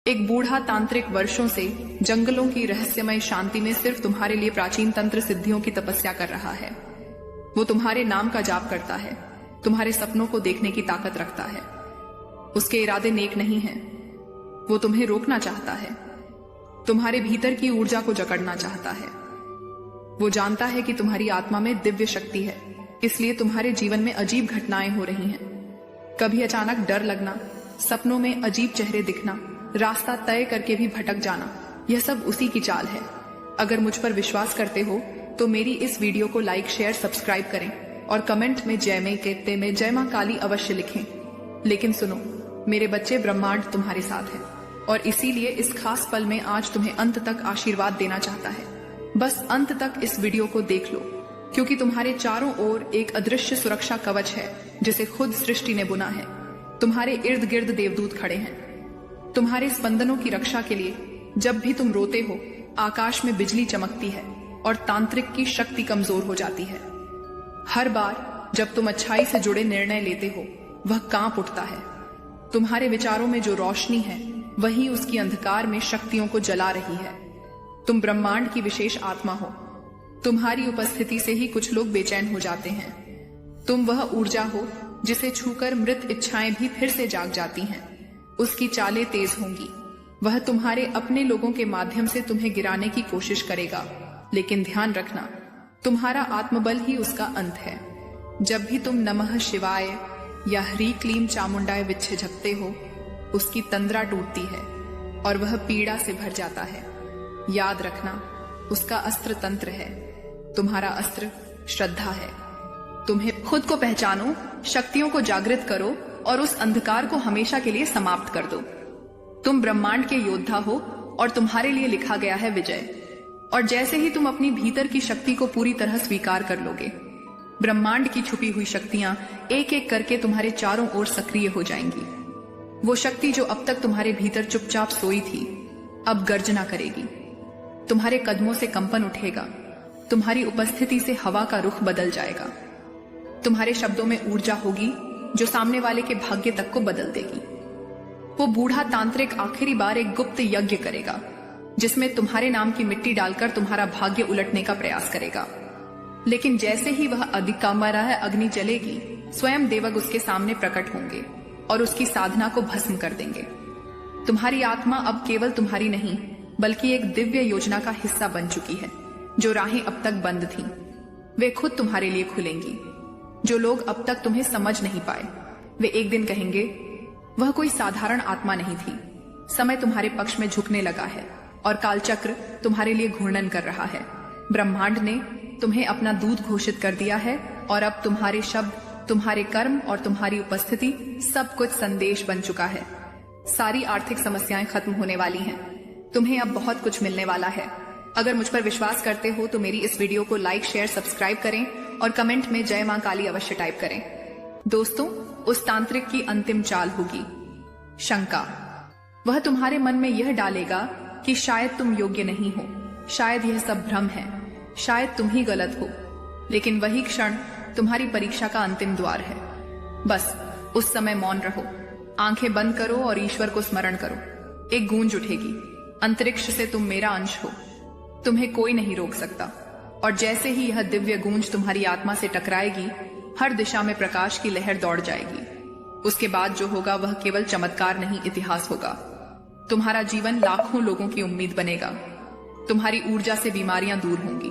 एक बूढ़ा तांत्रिक वर्षों से जंगलों की रहस्यमय शांति में सिर्फ तुम्हारे लिए प्राचीन तंत्र सिद्धियों की तपस्या कर रहा है। वो तुम्हारे नाम का जाप करता है, तुम्हारे सपनों को देखने की ताकत रखता है। उसके इरादे नेक नहीं हैं। वो तुम्हें रोकना चाहता है, तुम्हारे भीतर की ऊर्जा को जकड़ना चाहता है। वो जानता है कि तुम्हारी आत्मा में दिव्य शक्ति है, इसलिए तुम्हारे जीवन में अजीब घटनाएं हो रही हैं। कभी अचानक डर लगना, सपनों में अजीब चेहरे दिखना, रास्ता तय करके भी भटक जाना, यह सब उसी की चाल है। अगर मुझ पर विश्वास करते हो तो मेरी इस वीडियो को लाइक, शेयर, सब्सक्राइब करें और कमेंट में जय में कहते में जय मां काली अवश्य लिखें। लेकिन सुनो मेरे बच्चे, ब्रह्मांड तुम्हारे साथ है और इसीलिए इस खास पल में आज तुम्हें अंत तक आशीर्वाद देना चाहता है। बस अंत तक इस वीडियो को देख लो, क्योंकि तुम्हारे चारों ओर एक अदृश्य सुरक्षा कवच है जिसे खुद सृष्टि ने बुना है। तुम्हारे इर्द गिर्द देवदूत खड़े हैं तुम्हारे स्पंदनों की रक्षा के लिए। जब भी तुम रोते हो आकाश में बिजली चमकती है और तांत्रिक की शक्ति कमजोर हो जाती है। हर बार जब तुम अच्छाई से जुड़े निर्णय लेते हो वह कांप उठता है। तुम्हारे विचारों में जो रोशनी है वही उसकी अंधकार में शक्तियों को जला रही है। तुम ब्रह्मांड की विशेष आत्मा हो। तुम्हारी उपस्थिति से ही कुछ लोग बेचैन हो जाते हैं। तुम वह ऊर्जा हो जिसे छूकर मृत इच्छाएं भी फिर से जाग जाती हैं। उसकी चालें तेज होंगी। वह तुम्हारे अपने लोगों के माध्यम से तुम्हें गिराने की कोशिश करेगा, लेकिन ध्यान रखना तुम्हारा आत्मबल ही उसका अंत है। जब भी तुम नमः शिवाय या ह्री क्लीम चामुंडाय विच्छे झपते हो, उसकी तंद्रा टूटती है और वह पीड़ा से भर जाता है। याद रखना उसका अस्त्र तंत्र है, तुम्हारा अस्त्र श्रद्धा है। तुम्हें खुद को पहचानो, शक्तियों को जागृत करो और उस अंधकार को हमेशा के लिए समाप्त कर दो। तुम ब्रह्मांड के योद्धा हो और तुम्हारे लिए लिखा गया है विजय। और जैसे ही तुम अपनी भीतर की शक्ति को पूरी तरह स्वीकार कर लोगे, ब्रह्मांड की छुपी हुई शक्तियां एक एक करके तुम्हारे चारों ओर सक्रिय हो जाएंगी। वो शक्ति जो अब तक तुम्हारे भीतर चुपचाप सोई थी, अब गर्जना करेगी। तुम्हारे कदमों से कंपन उठेगा, तुम्हारी उपस्थिति से हवा का रुख बदल जाएगा। तुम्हारे शब्दों में ऊर्जा होगी जो सामने वाले के भाग्य तक को बदल देगी। वो बूढ़ा तांत्रिक आखिरी बार एक गुप्त यज्ञ करेगा जिसमें तुम्हारे नाम की मिट्टी डालकर तुम्हारा भाग्य उलटने का प्रयास करेगा। लेकिन जैसे ही वह अधिकामरा अग्नि जलेगी, स्वयं देवग उसके सामने प्रकट होंगे और उसकी साधना को भस्म कर देंगे। तुम्हारी आत्मा अब केवल तुम्हारी नहीं बल्कि एक दिव्य योजना का हिस्सा बन चुकी है। जो राहें अब तक बंद थीं, वे खुद तुम्हारे लिए खुलेंगी। जो लोग अब तक तुम्हें समझ नहीं पाए, वे एक दिन कहेंगे वह कोई साधारण आत्मा नहीं थी। समय तुम्हारे पक्ष में झुकने लगा है और कालचक्र तुम्हारे लिए घूर्णन कर रहा है। ब्रह्मांड ने तुम्हें अपना दूत घोषित कर दिया है और अब तुम्हारे शब्द, तुम्हारे कर्म और तुम्हारी उपस्थिति सब कुछ संदेश बन चुका है। सारी आर्थिक समस्याएं खत्म होने वाली हैं। तुम्हें अब बहुत कुछ मिलने वाला है। अगर मुझ पर विश्वास करते हो तो मेरी इस वीडियो को लाइक, शेयर, सब्सक्राइब करें और कमेंट में जय मां काली अवश्य टाइप करें। दोस्तों, उस तांत्रिक की अंतिम चाल होगी शंका। वह तुम्हारे मन में यह डालेगा कि शायद तुम योग्य नहीं हो, शायद यह सब भ्रम है, शायद तुम ही गलत हो। लेकिन वही क्षण तुम्हारी परीक्षा का अंतिम द्वार है। बस उस समय मौन रहो, आंखें बंद करो और ईश्वर को स्मरण करो। एक गूंज उठेगी, अंतरिक्ष से तुम मेरा अंश हो, तुम्हें कोई नहीं रोक सकता। और जैसे ही यह दिव्य गूंज तुम्हारी आत्मा से टकराएगी, हर दिशा में प्रकाश की लहर दौड़ जाएगी। उसके बाद जो होगा वह केवल चमत्कार नहीं, इतिहास होगा। तुम्हारा जीवन लाखों लोगों की उम्मीद बनेगा। तुम्हारी ऊर्जा से बीमारियां दूर होंगी,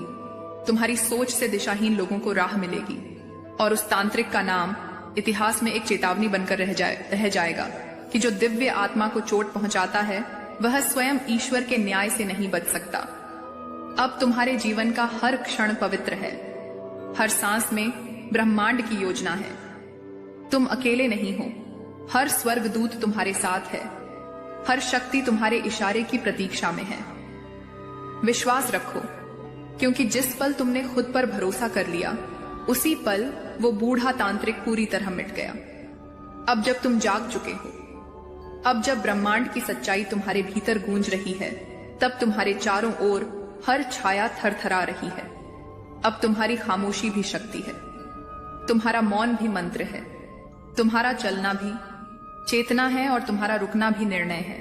तुम्हारी सोच से दिशाहीन लोगों को राह मिलेगी और उस तांत्रिक का नाम इतिहास में एक चेतावनी बनकर रह जाएगा कि जो दिव्य आत्मा को चोट पहुंचाता है वह स्वयं ईश्वर के न्याय से नहीं बच सकता। अब तुम्हारे जीवन का हर क्षण पवित्र है, हर सांस में ब्रह्मांड की योजना है। तुम अकेले नहीं हो, हर स्वर्गदूत तुम्हारे साथ है, हर शक्ति तुम्हारे इशारे की प्रतीक्षा में है। विश्वास रखो, क्योंकि जिस पल तुमने खुद पर भरोसा कर लिया, उसी पल वो बूढ़ा तांत्रिक पूरी तरह मिट गया। अब जब तुम जाग चुके हो, अब जब ब्रह्मांड की सच्चाई तुम्हारे भीतर गूंज रही है, तब तुम्हारे चारों ओर हर छाया थरथरा रही है। अब तुम्हारी खामोशी भी शक्ति है, तुम्हारा मौन भी मंत्र है, तुम्हारा चलना भी चेतना है और तुम्हारा रुकना भी निर्णय है।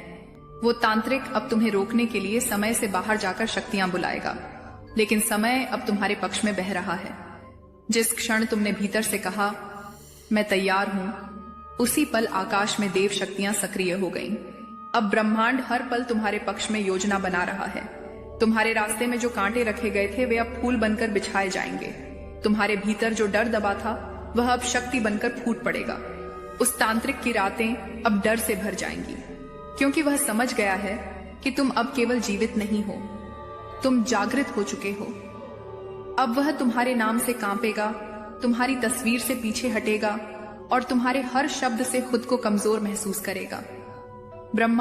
वो तांत्रिक अब तुम्हें रोकने के लिए समय से बाहर जाकर शक्तियां बुलाएगा, लेकिन समय अब तुम्हारे पक्ष में बह रहा है। जिस क्षण तुमने भीतर से कहा मैं तैयार हूं, उसी पल आकाश में देव शक्तियां सक्रिय हो गईं। अब ब्रह्मांड हर पल तुम्हारे पक्ष में योजना बना रहा है। तुम्हारे रास्ते में जो कांटे रखे गए थे वे अब फूल बनकर बिछाए जाएंगे। तुम्हारे भीतर जो डर दबा था वह अब शक्ति बनकर फूट पड़ेगा। उस तांत्रिक की रातें अब डर से भर जाएंगी, क्योंकि वह समझ गया है कि तुम अब केवल जीवित नहीं हो, तुम जागृत हो चुके हो। अब वह तुम्हारे नाम से कांपेगा, तुम्हारी तस्वीर से पीछे हटेगा और तुम्हारे हर शब्द से खुद को कमजोर महसूस करेगा। ब्रह्मांड